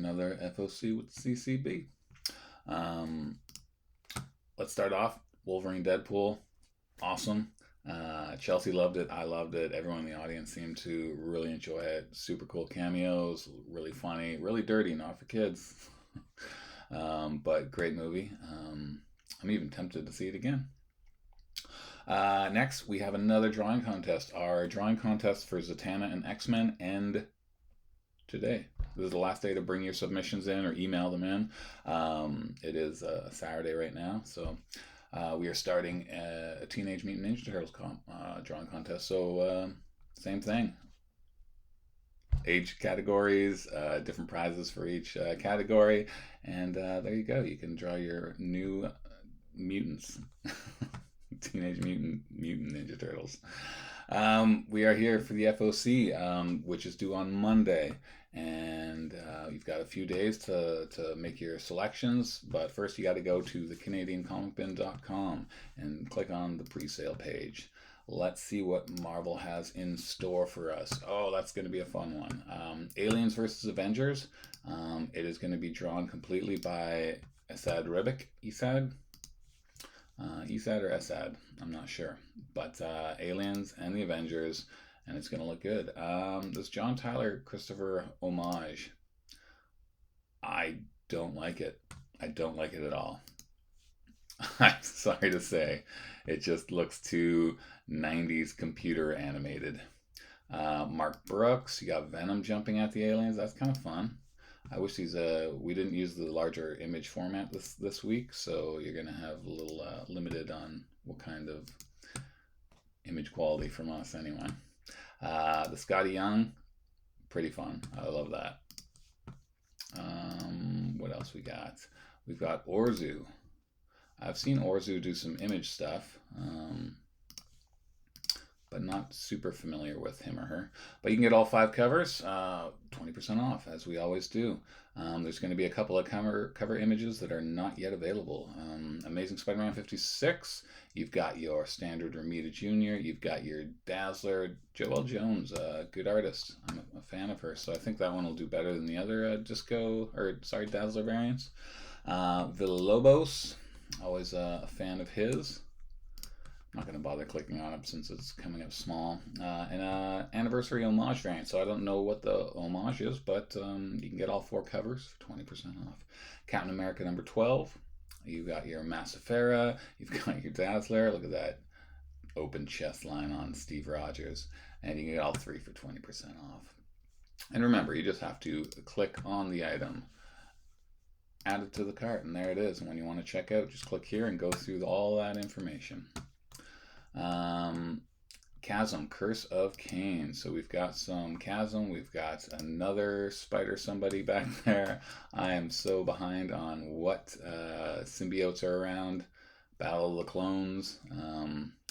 another FOC with CCB. Um, let's start off. Wolverine Deadpool, awesome. Chelsea loved it. I loved it. Everyone in the audience seemed to really enjoy it. Super cool cameos, really funny, really dirty, not for kids. But great movie. I'm even tempted to see it again. Next, we have another drawing contest. Our drawing contest for Zatanna and X-Men end today. This is the last day to bring your submissions in or email them in. It is Saturday right now, so we are starting a Teenage Mutant Ninja Turtles drawing contest. So same thing. Age categories, different prizes for each category, and there you go. You can draw your new mutants. Teenage Mutant Ninja Turtles. We are here for the FOC, which is due on Monday, and you've got a few days to make your selections, but first you got to go to thecanadiancomicbin.com and click on the pre-sale page. Let's see what Marvel has in store for us. Oh, that's going to be a fun one. Aliens versus Avengers. It is going to be drawn completely by Esad Ribic. Esad or Esad, I'm not sure. But Aliens and the Avengers, and it's going to look good. This John Tyler Christopher homage, I don't like it. I don't like it at all. I'm sorry to say. It just looks too 90s computer animated. Mark Brooks, you got Venom jumping at the aliens. That's kind of fun. I wish we didn't use the larger image format this week, so you're going to have a little limited on what kind of image quality from us anyway. The Scotty Young, pretty fun. I love that. What else we got? We've got Orzu. I've seen Orzu do some image stuff, but not super familiar with him or her. But you can get all 5 covers, 20% off, as we always do. There's going to be a couple of cover images that are not yet available. Amazing Spider-Man 56. You've got your standard Romita Jr. You've got your Dazzler. Joelle Jones, good artist. I'm a fan of her, so I think that one will do better than the other Dazzler variants. Villalobos, always a fan of his. I'm not going to bother clicking on it since it's coming up small. And anniversary homage variant. So I don't know what the homage is, but you can get all 4 covers for 20% off. Captain America number 12. You've got your Massafera. You've got your Dazzler. Look at that open chest line on Steve Rogers. And you can get all 3 for 20% off. And remember, you just have to click on the item, add it to the cart, and there it is. And when you want to check out, just click here and go through all that information. Chasm, Curse of Cain. So we've got some Chasm. We've got another Spider somebody back there. I am so behind on what symbiotes are around. Battle of the Clones.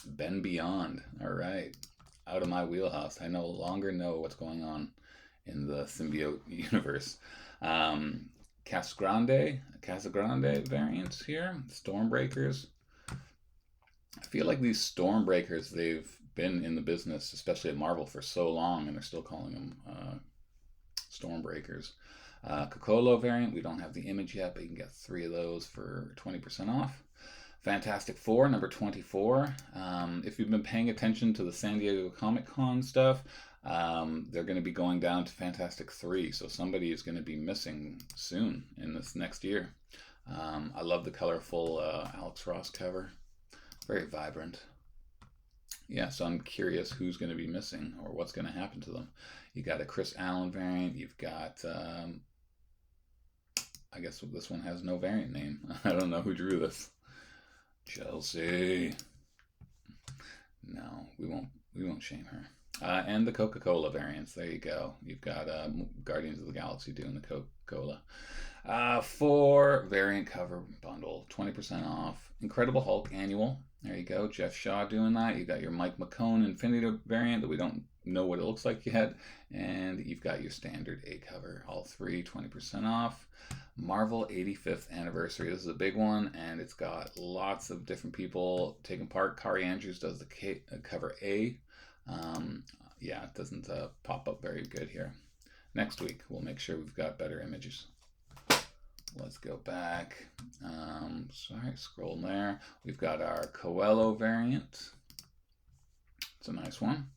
Ben Beyond. All right. Out of my wheelhouse. I no longer know what's going on in the symbiote universe. Casa Grande variants here. Stormbreakers. I feel like these Stormbreakers, they've been in the business, especially at Marvel, for so long, and they're still calling them Stormbreakers. Kokolo variant, we don't have the image yet, but you can get 3 of those for 20% off. Fantastic Four, number 24. If you've been paying attention to the San Diego Comic-Con stuff, they're going to be going down to Fantastic 3, so somebody is going to be missing soon in this next year. I love the colorful Alex Ross cover. Very vibrant. Yeah, so I'm curious who's going to be missing or what's going to happen to them. You got a Chris Allen variant. You've got, I guess this one has no variant name. I don't know who drew this. Chelsea. No, we won't shame her. And the Coca-Cola variants. There you go. You've got Guardians of the Galaxy doing the Coca-Cola. 4 variant cover bundle, 20% off. Incredible Hulk annual. There you go. Jeff Shaw doing that. You've got your Mike McCone Infinity variant that we don't know what it looks like yet. And you've got your standard A cover. All 3, 20% off. Marvel 85th anniversary. This is a big one, and it's got lots of different people taking part. Kari Andrews does the cover A. Yeah, it doesn't pop up very good here. Next week, we'll make sure we've got better images. Let's go back. Sorry, scroll there. We've got our Coelho variant. It's a nice one.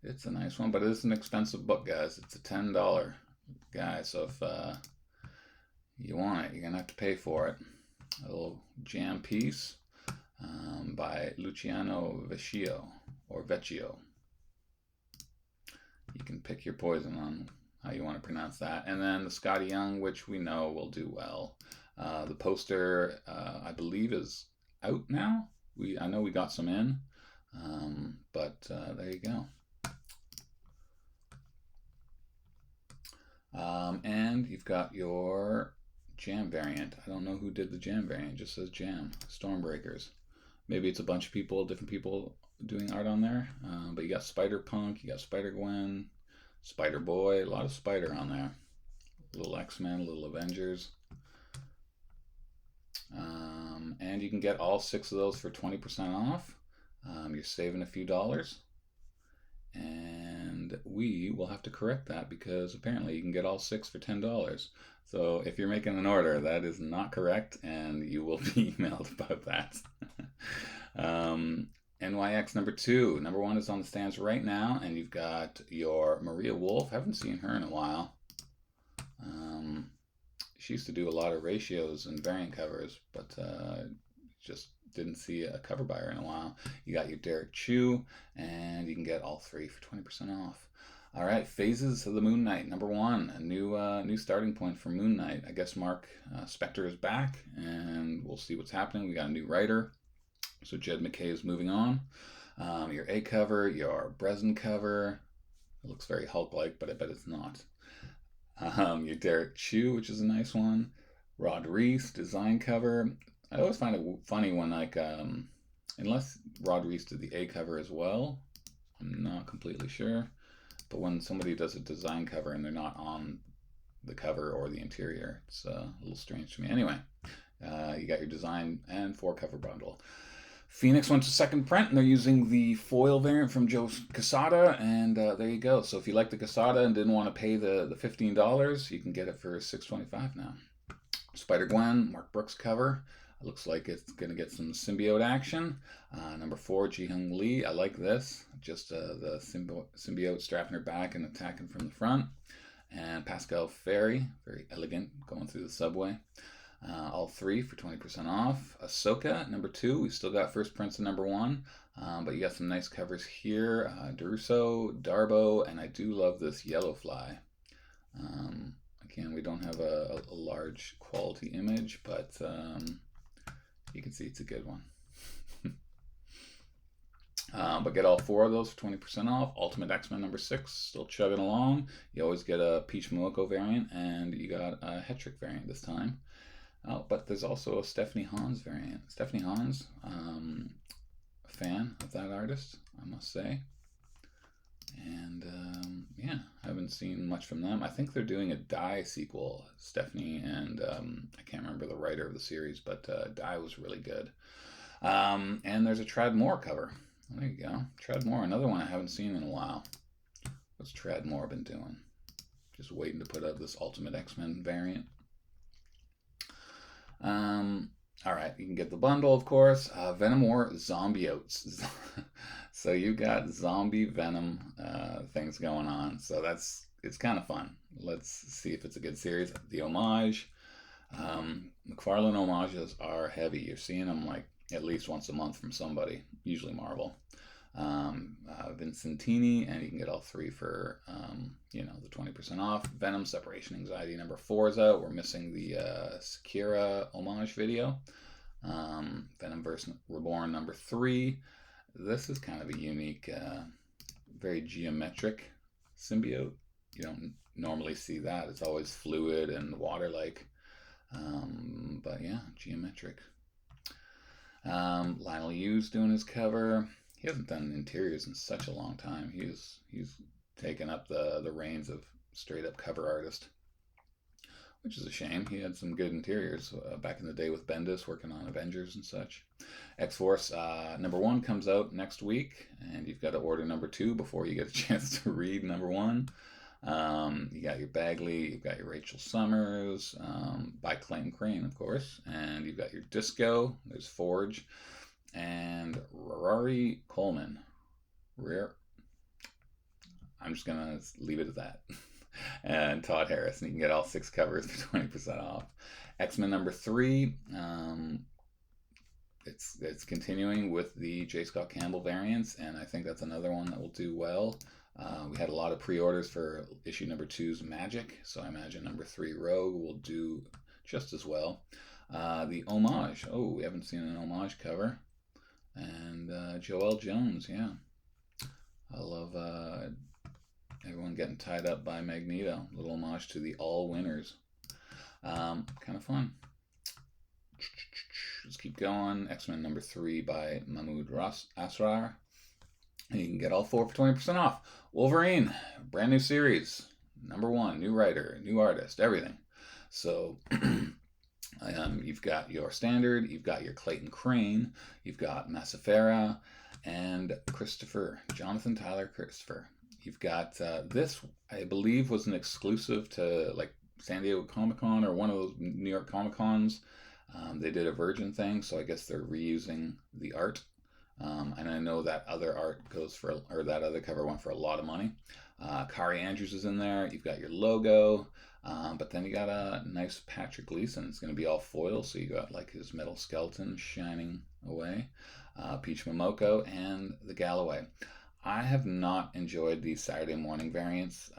It's a nice one, but it is an expensive book, guys. It's a $10 guy, so if you want it, you're going to have to pay for it. A little jam piece by Luciano Vecchio, or Vecchio. You can pick your poison on how you want to pronounce that. And then the Scotty Young, which we know will do well. The poster, I believe, is out now. I know we got some in, but there you go. And you've got your Jam variant. I don't know who did the Jam variant. It just says Jam. Stormbreakers. Maybe it's a bunch of people, different people doing art on there. But you got Spider-Punk, you got Spider-Gwen, Spider-Boy, a lot of Spider on there. Little X-Men, little Avengers. And you can get all 6 of those for 20% off. You're saving a few dollars. And we will have to correct that because apparently you can get all 6 for $10. So if you're making an order, that is not correct, and you will be emailed about that. NYX number 2. Number 1 is on the stands right now, and you've got your Maria Wolf. Haven't seen her in a while. She used to do a lot of ratios and variant covers, but just didn't see a cover by her in a while. You got your Derek Chu, and you can get all 3 for 20% off. All right, Phases of the Moon Knight, number 1, a new starting point for Moon Knight. I guess Mark Spector is back, and we'll see what's happening. We got a new writer, so Jed McKay is moving on. Your A cover, your Breslin cover. It looks very Hulk-like, but I bet it's not. Your Derek Chu, which is a nice one. Rod Reese design cover. I always find it funny when, like, unless Rod Reese did the A cover as well, I'm not completely sure. But when somebody does a design cover and they're not on the cover or the interior, it's a little strange to me. Anyway, you got your design and 4 cover bundle. Phoenix went to second print, and they're using the foil variant from Joe Quesada, and there you go. So if you like the Quesada and didn't want to pay the $15, you can get it for $6.25 now. Spider-Gwen, Mark Brooks cover. It looks like it's going to get some symbiote action. Number 4, Ji-Hung Lee. I like this. Just the symbiote strapping her back and attacking from the front. And Pascal Ferry, very elegant, going through the subway. All 3 for 20% off. Ahsoka, number 2. We've still got first prints of number 1. But you got some nice covers here. Deruso, Darbo, and I do love this Yellow Fly. Again, we don't have a large quality image, but you can see it's a good one. But get all 4 of those for 20% off. Ultimate X-Men number 6, still chugging along. You always get a Peach Momoko variant, and you got a Hetrick variant this time. But there's also a Stephanie Hans variant. Stephanie Hans, a fan of that artist, I must say. And yeah, haven't seen much from them. I think they're doing a Die sequel, Stephanie, and I can't remember the writer of the series, but Die was really good. And there's a Trad Moore cover. There you go. Trad Moore, another one I haven't seen in a while. What's Trad Moore been doing? Just waiting to put out this Ultimate X-Men variant. All right, you can get the bundle, of course. Venom or Zombiotes. So you got zombie Venom things going on. So it's kind of fun. Let's see if it's a good series. The homage. McFarlane homages are heavy. You're seeing them like at least once a month from somebody, usually Marvel. Vincentini, and you can get all 3 for the 20% off. Venom Separation Anxiety number 4 is out. We're missing the Sakura homage video. Venom vs. Reborn number 3. This is kind of a unique, very geometric symbiote. You don't normally see that. It's always fluid and water-like. But yeah, geometric. Lionel Yu's doing his cover. He hasn't done interiors in such a long time. He's taken up the reins of straight up cover artist, which is a shame. He had some good interiors back in the day with Bendis, working on Avengers and such. X-Force number 1 comes out next week, and you've got to order number 2 before you get a chance to read number 1. You got your Bagley, you've got your Rachel Summers, by Clayton Crane, of course, and you've got your Disco, there's Forge, and Rory Coleman. Rare. I'm just gonna leave it at that. And Todd Harris, and you can get all 6 covers for 20% off. X-Men number 3. It's continuing with the J. Scott Campbell variants, and I think that's another one that will do well. We had a lot of pre-orders for issue number 2's Magic, so I imagine number 3 Rogue will do just as well. The Homage. Oh, we haven't seen an Homage cover. And Joelle Jones, yeah. I love everyone getting tied up by Magneto. Little homage to the All Winners. Kind of fun. Let's keep going. X-Men number 3 by Mahmoud Asrar. And you can get all 4 for 20% off. Wolverine, brand new series. Number 1, new writer, new artist, everything. So you've got your standard, you've got your Clayton Crane, you've got Massafera, and Jonathan Tyler Christopher. You've got this, I believe, was an exclusive to like San Diego Comic-Con or one of those New York Comic-Cons. They did a Virgin thing, so I guess they're reusing the art. And I know that other art goes for, or that other cover went for a lot of money. Kari Andrews is in there. You've got your logo, but then you got a nice Patrick Gleason. It's going to be all foil, so you got like his metal skeleton shining away. Peach Momoko and the Galloway. I have not enjoyed these Saturday morning variants.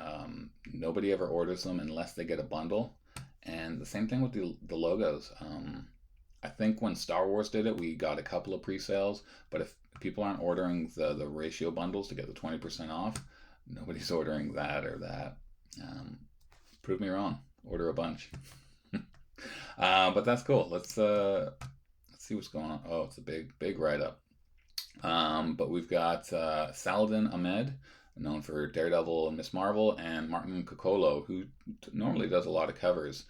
Nobody ever orders them unless they get a bundle. And the same thing with the logos. I think when Star Wars did it, we got a couple of pre-sales, but if people aren't ordering the ratio bundles to get the 20% off, nobody's ordering that or that. Prove me wrong. Order a bunch. But that's cool. Let's see what's going on. Oh, it's a big write-up. But we've got Saladin Ahmed, known for Daredevil and Miss Marvel, and Martin Coccolo, who normally does a lot of covers.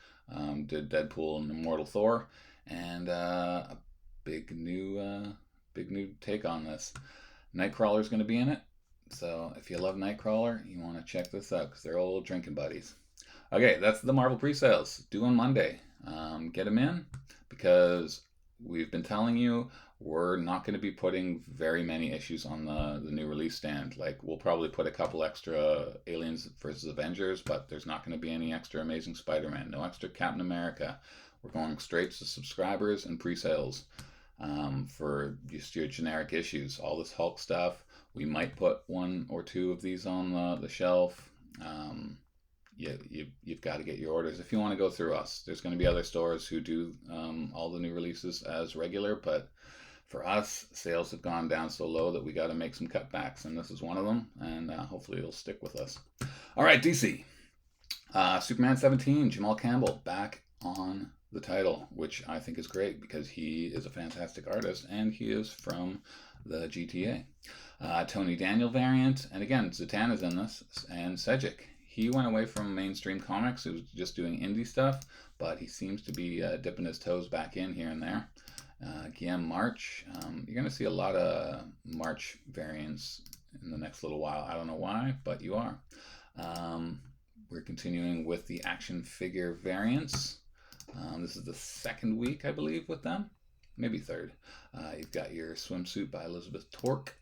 Did Deadpool and Immortal Thor, and a big new take on this. Nightcrawler's going to be in it, so if you love Nightcrawler, you want to check this out because they're old drinking buddies. Okay, that's the Marvel pre-sales due on Monday. Get them in because we've been telling you we're not going to be putting very many issues on the new release stand. Like, we'll probably put a couple extra Aliens versus Avengers, but there's not going to be any extra Amazing Spider-Man, no extra Captain America. We're going straight to subscribers and pre-sales for just your generic issues. All this Hulk stuff, we might put 1 or 2 of these on the shelf. You've got to get your orders if you want to go through us. There's going to be other stores who do all the new releases as regular, but for us, sales have gone down so low that we got to make some cutbacks, and this is one of them, and hopefully it'll stick with us. All right, DC. Superman 17, Jamal Campbell, back on the title, which I think is great because he is a fantastic artist, and he is from the GTA. Tony Daniel variant, and again, Zatanna's in this, and Sejic. He went away from mainstream comics. He was just doing indie stuff, but he seems to be dipping his toes back in here and there. Guillaume March. You're going to see a lot of March variants in the next little while. I don't know why, but you are. We're continuing with the action figure variants. This is the 2nd week, I believe, with them. Maybe 3rd. You've got your swimsuit by Elizabeth Torque.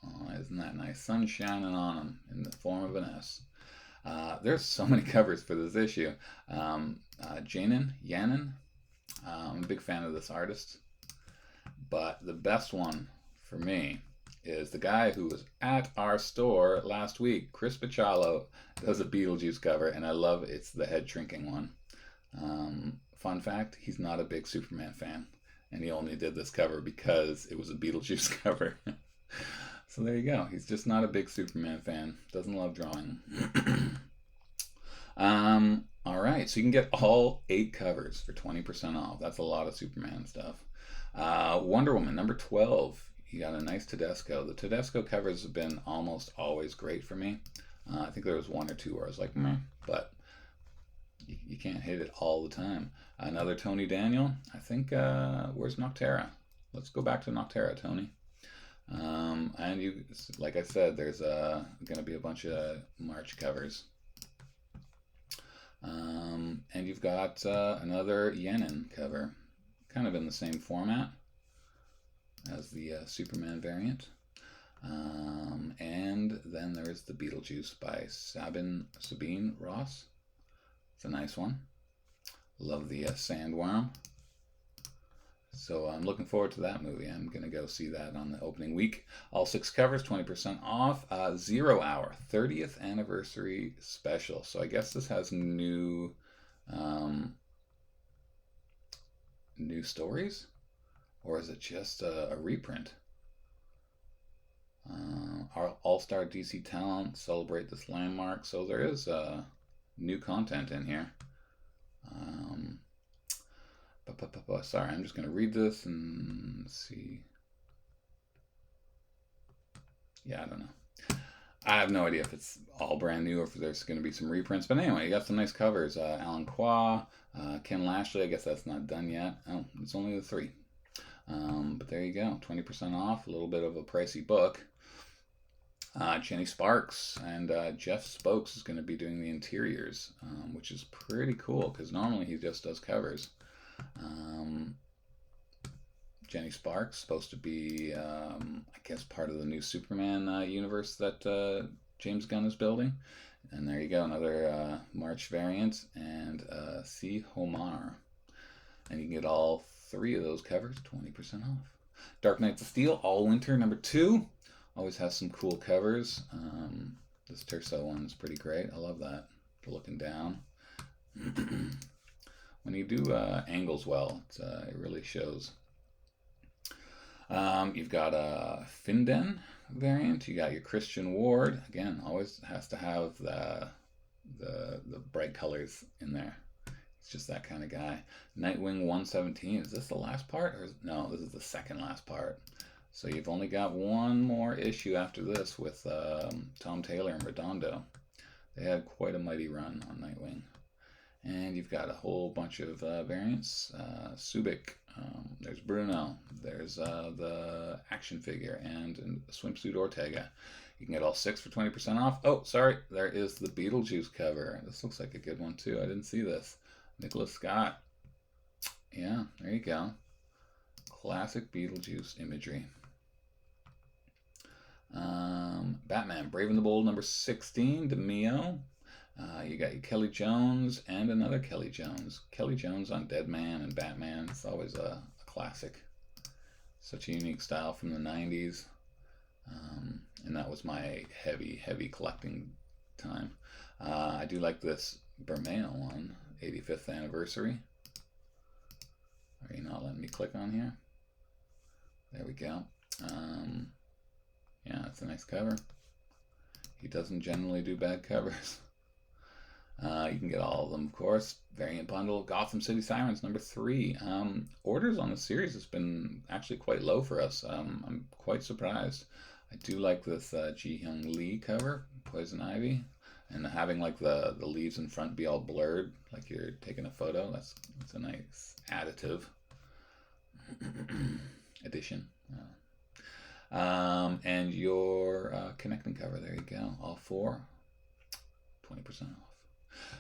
Oh, isn't that nice? Sun shining on them in the form of an S. There's so many covers for this issue. Yanin. I'm a big fan of this artist. But the best one for me is the guy who was at our store last week. Chris Bachalo does a Beetlejuice cover, and I love it's the head shrinking one. Fun fact, he's not a big Superman fan, and he only did this cover because it was a Beetlejuice cover. So there you go. He's just not a big Superman fan. Doesn't love drawing. All right, so you can get all 8 covers for 20% off. That's a lot of Superman stuff. Wonder Woman, number 12. You got a nice Tedesco. The Tedesco covers have been almost always great for me. I think there was 1 or 2 where I was like, meh, but you can't hit it all the time. Another Tony Daniel. I think, where's Noctera? Let's go back to Noctera, Tony. And you, like I said, there's going to be a bunch of March covers. And you've got another Yenin cover, kind of in the same format as the Superman variant. And then there's the Beetlejuice by Sabine Ross. It's a nice one. Love the Sandworm. So I'm looking forward to that movie. I'm going to go see that on the opening week. All 6 covers, 20% off. 0 Hour, 30th anniversary special. So I guess this has new stories? Or is it just a reprint? Our All-Star DC talent celebrate this landmark. So there is new content in here. Sorry, I'm just going to read this and see. Yeah, I don't know. I have no idea if it's all brand new or if there's going to be some reprints. But anyway, you got some nice covers. Alan Qua, Ken Lashley. I guess that's not done yet. Oh, it's only the 3. But there you go. 20% off. A little bit of a pricey book. Jenny Sparks and Jeff Spokes is going to be doing the interiors, which is pretty cool because normally he just does covers. Jenny Sparks supposed to be, I guess, part of the new Superman universe that James Gunn is building. And there you go, another March variant, and C. Homar. And you can get all 3 of those covers, 20% off. Dark Knights of Steel, All Winter, number 2. Always has some cool covers. This Terso one is pretty great. I love that. Looking down. When you do angles well, it really shows. You've got a Finden variant. You got your Christian Ward. Again, always has to have the bright colors in there. It's just that kind of guy. Nightwing 117. Is this the last part? Or no, this is the second last part. So you've only got one more issue after this with Tom Taylor and Redondo. They had quite a mighty run on Nightwing. And you've got a whole bunch of variants. Subic, there's Bruno, there's the action figure, and Swimsuit Ortega. You can get all 6 for 20% off. Oh, sorry, there is the Beetlejuice cover. This looks like a good one too. I didn't see this. Nicholas Scott. Yeah, there you go. Classic Beetlejuice imagery. Batman, Brave and the Bold, number 16, DeMio. You got your Kelly Jones and another Kelly Jones. Kelly Jones on Dead Man and Batman. It's always a classic. Such a unique style from the 90s. And that was my heavy collecting time. I do like this Bermeo one, 85th anniversary. Are you not letting me click on here? There we go. Yeah, it's a nice cover. He doesn't generally do bad covers. You can get all of them, of course. Variant bundle, Gotham City Sirens, number 3. Orders on the series has been actually quite low for us. I'm quite surprised. I do like this Ji Hyung Lee cover, Poison Ivy, and having like the leaves in front be all blurred, like you're taking a photo. That's a nice additive addition. And your connecting cover, there you go. All 4, 20% off.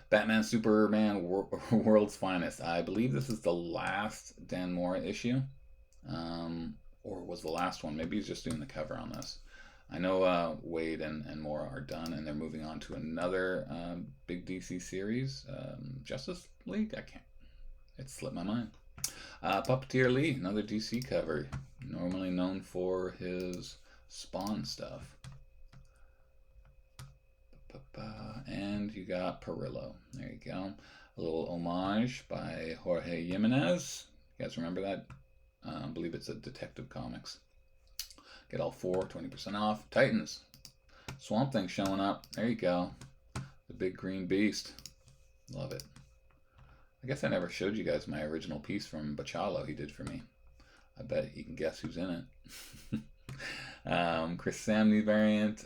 Batman Superman World's Finest. I believe this is the last Dan Mora issue. Or was the last one. Maybe he's just doing the cover on this. I know Wade and Mora are done, and they're moving on to another big DC series. Justice League? I can't. It slipped my mind. Puppeteer Lee, another DC cover. Normally known for his Spawn stuff. And you got Perillo. There you go. A little homage by Jorge Jimenez. You guys remember that? I believe it's a Detective Comics. Get all 4, 20% off. Titans. Swamp Thing showing up. There you go. The big green beast. Love it. I guess I never showed you guys my original piece from Bachalo he did for me. I bet you can guess who's in it. Chris Samney variant.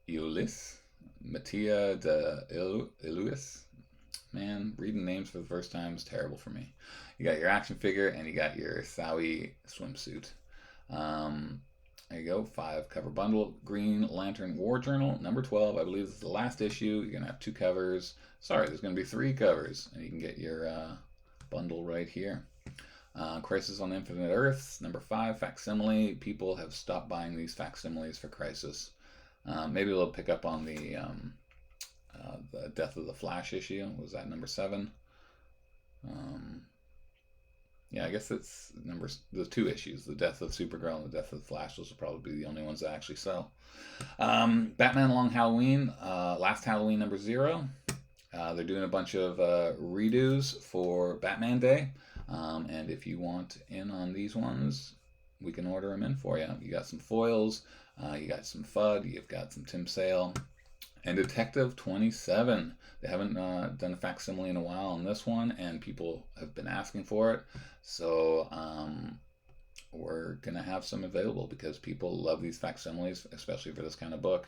Eulis. Mattia de Iluis. Man, reading names for the first time is terrible for me. You got your action figure and you got your Sawi swimsuit. There you go, 5 cover bundle. Green Lantern War Journal, number 12. I believe this is the last issue. You're going to have 2 covers. Sorry, there's going to be 3 covers. And you can get your bundle right here. Crisis on Infinite Earths, number 5, facsimile. People have stopped buying these facsimiles for Crisis. Maybe they'll pick up on the Death of the Flash issue. Was that number 7? Yeah, I guess it's the 2 issues, the Death of Supergirl and the Death of the Flash. Those will probably be the only ones that actually sell. Batman Long Halloween, last Halloween number 0. They're doing a bunch of redos for Batman Day. And if you want in on these ones, we can order them in for you. You got some foils, you got some FUD, you've got some Tim Sale, and Detective 27. They haven't done a facsimile in a while on this one, and people have been asking for it. So we're going to have some available because people love these facsimiles, especially for this kind of book.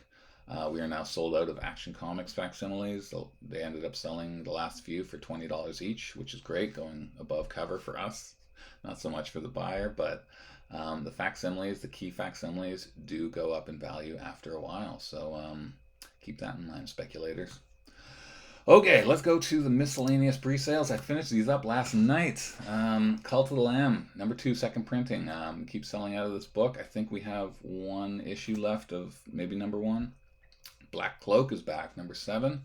We are now sold out of Action Comics facsimiles. They ended up selling the last few for $20 each, which is great, going above cover for us. Not so much for the buyer, but the facsimiles, the key facsimiles, do go up in value after a while. So keep that in mind, speculators. Okay, let's go to the miscellaneous pre-sales. I finished these up last night. Cult of the Lamb, number 2, second printing. Keep selling out of this book. I think we have 1 issue left of maybe number 1. Black Cloak is back, number 7.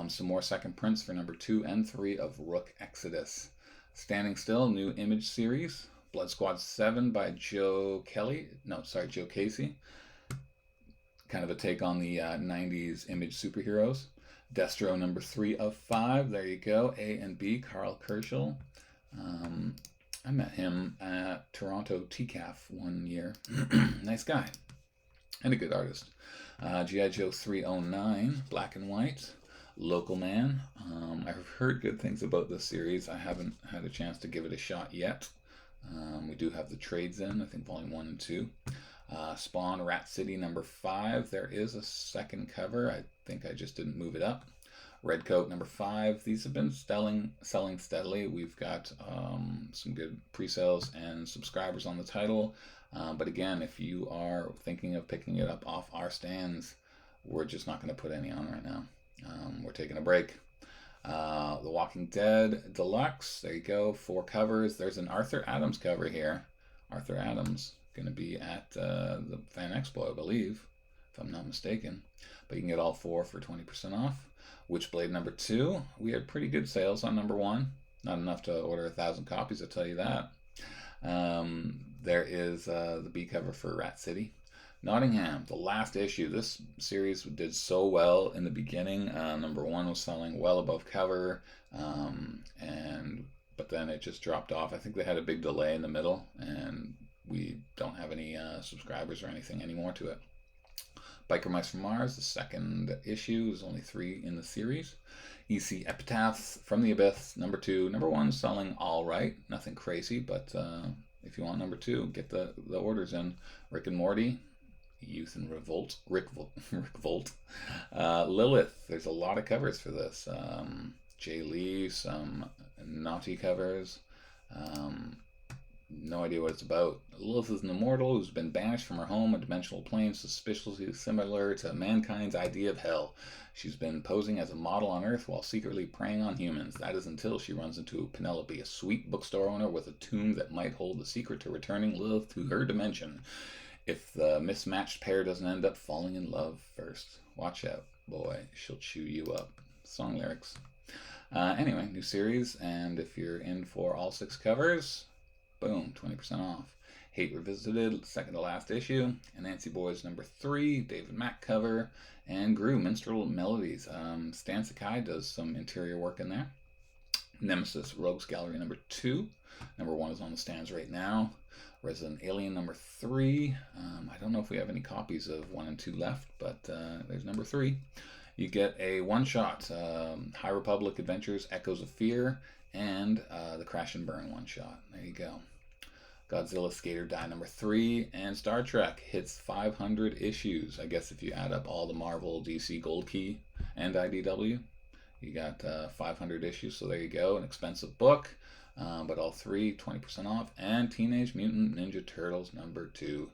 Some more second prints for number 2 and 3 of Rook Exodus. Standing Still, new Image series. Blood Squad 7 by Joe Casey. Kind of a take on the 90s Image superheroes. Destro number 3 of 5. There you go. A and B, Carl Kerschel. I met him at Toronto TCAF one year. Nice guy. And a good artist. G.I. Joe 309, Black and White. Local Man. I've heard good things about this series. I haven't had a chance to give it a shot yet. We do have the trades in, I think volume 1 and 2. Spawn Rat City number 5. There is a second cover. I think I just didn't move it up. Red Coat number 5. These have been selling steadily. We've got some good pre-sales and subscribers on the title. But again, if you are thinking of picking it up off our stands, we're just not going to put any on right now. We're taking a break. The Walking Dead Deluxe. There you go. 4 covers. There's an Arthur Adams cover here. Arthur Adams. Going to be at the Fan Expo, I believe, if I'm not mistaken. But you can get all 4 for 20% off. Witchblade number 2. We had pretty good sales on number 1. Not enough to order 1,000 copies, I'll tell you that. There is the B cover for Rat City. Nottingham, the last issue. This series did so well in the beginning. Number 1 was selling well above cover, but then it just dropped off. I think they had a big delay in the middle, and we don't have any subscribers or anything anymore to it. Biker Mice from Mars, the second issue, is only 3 in the series. EC Epitaphs from the Abyss, number 2. Number 1 selling all right, nothing crazy, but if you want number 2, get the orders in. Rick and Morty, Youth and Revolt, Rick Volt. Lilith, there's a lot of covers for this. Jay Lee, some naughty covers. No idea what it's about. Lilith is an immortal who's been banished from her home, a dimensional plane suspiciously similar to mankind's idea of hell. She's been posing as a model on Earth while secretly preying on humans. That is until she runs into Penelope, a sweet bookstore owner with a tomb that might hold the secret to returning Lilith to her dimension. If the mismatched pair doesn't end up falling in love first. Watch out, boy. She'll chew you up. Song lyrics. Anyway, new series, and if you're in for all 6 covers, boom, 20% off. Hate Revisited, second to last issue. And Nancy Boys number 3, David Mack cover. And Gru, Minstrel Melodies. Stan Sakai does some interior work in there. Nemesis Rogues Gallery number 2. Number 1 is on the stands right now. Resident Alien number 3. I don't know if we have any copies of 1 and 2 left, but there's number 3. You get a one-shot, High Republic Adventures Echoes of Fear, and the Crash and Burn one-shot. There you go. Godzilla Skater Die number 3, and Star Trek hits 500 issues. I guess if you add up all the Marvel, DC, Gold Key, and IDW, you got 500 issues, so there you go. An expensive book. but all three 20% off. And Teenage Mutant Ninja Turtles #2.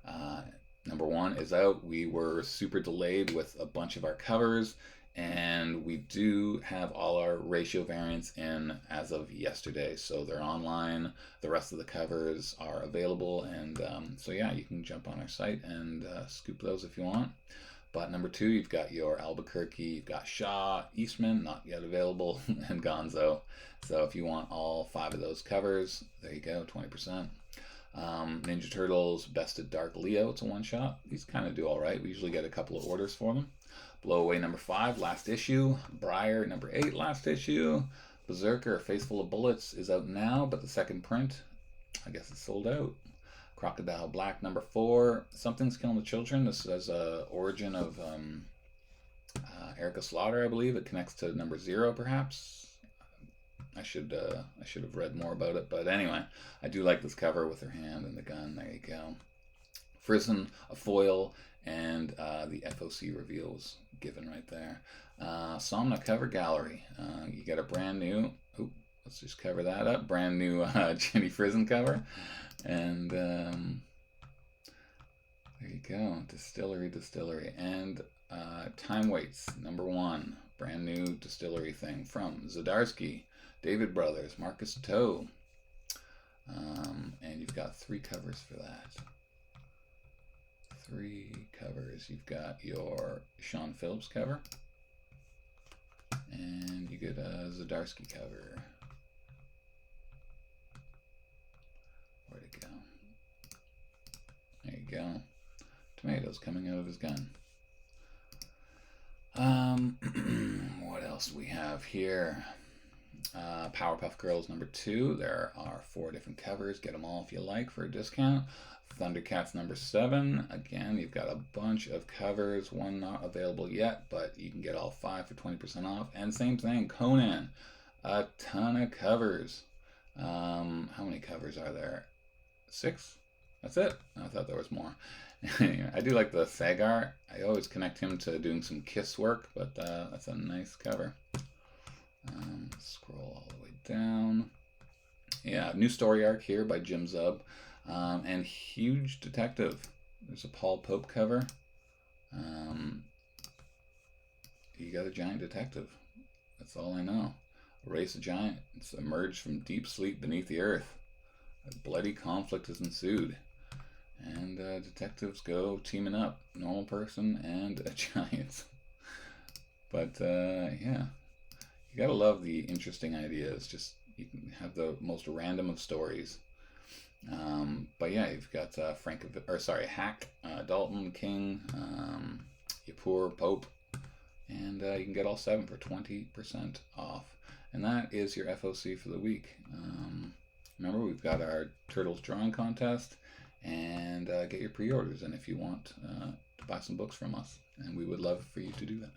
Uh, #1 is out. We were super delayed with a bunch of our covers, and we do have all our ratio variants in as of yesterday. So they're online. The rest of the covers are available, and so yeah, you can jump on our site and scoop those if you want. But #2, you've got your Albuquerque, you've got Shaw, Eastman, not yet available, and Gonzo. So if you want all 5 of those covers, there you go, 20%. Ninja Turtles Bested Dark Leo, it's a one-shot. These kind of do all right. We usually get a couple of orders for them. Blowaway #5, last issue. Briar #8, last issue. Berserker Face Full of Bullets is out now, but the second print, I guess it's sold out. Crocodile Black #4, Something's Killing the Children. This is a origin of Erica Slaughter, I believe. It connects to #0, perhaps. I should have read more about it, but anyway, I do like this cover with her hand and the gun. There you go. Frizzen, a foil, and the FOC reveals given right there. Somna cover gallery. You get a brand new. Let's just cover that up. Brand new Jenny Frizzen cover. And there you go. Distillery. And Time Waits, #1. Brand new distillery thing from Zdarsky, David Brothers, Marcus Toe. And you've got 3 covers for that. 3 covers. You've got your Sean Phillips cover. And you get a Zdarsky cover. Where'd it go? There you go. Tomatoes coming out of his gun. What else do we have here? Powerpuff Girls #2. There are 4 different covers. Get them all if you like for a discount. Thundercats #7. Again, you've got a bunch of covers. One not available yet, but you can get all 5 for 20% off. And same thing, Conan. A ton of covers. How many covers are there? 6? That's it? I thought there was more. I do like the Sagar. I always connect him to doing some Kiss work, but that's a nice cover. Scroll all the way down. Yeah, new story arc here by Jim Zub. And Huge Detective. There's a Paul Pope cover. You got a giant detective. That's all I know. A race of giants emerged from deep sleep beneath the earth. A bloody conflict has ensued. And detectives go teaming up. Normal person and a giant. But yeah. You gotta love the interesting ideas. Just you can have the most random of stories. But yeah, you've got Hack, Dalton, King, Yapur, Pope, and you can get all 7 for 20% off. And that is your FOC for the week. Remember, we've got our Turtles drawing contest, and get your pre-orders in if you want to buy some books from us, and we would love for you to do that.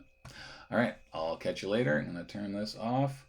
All right, I'll catch you later. I'm going to turn this off.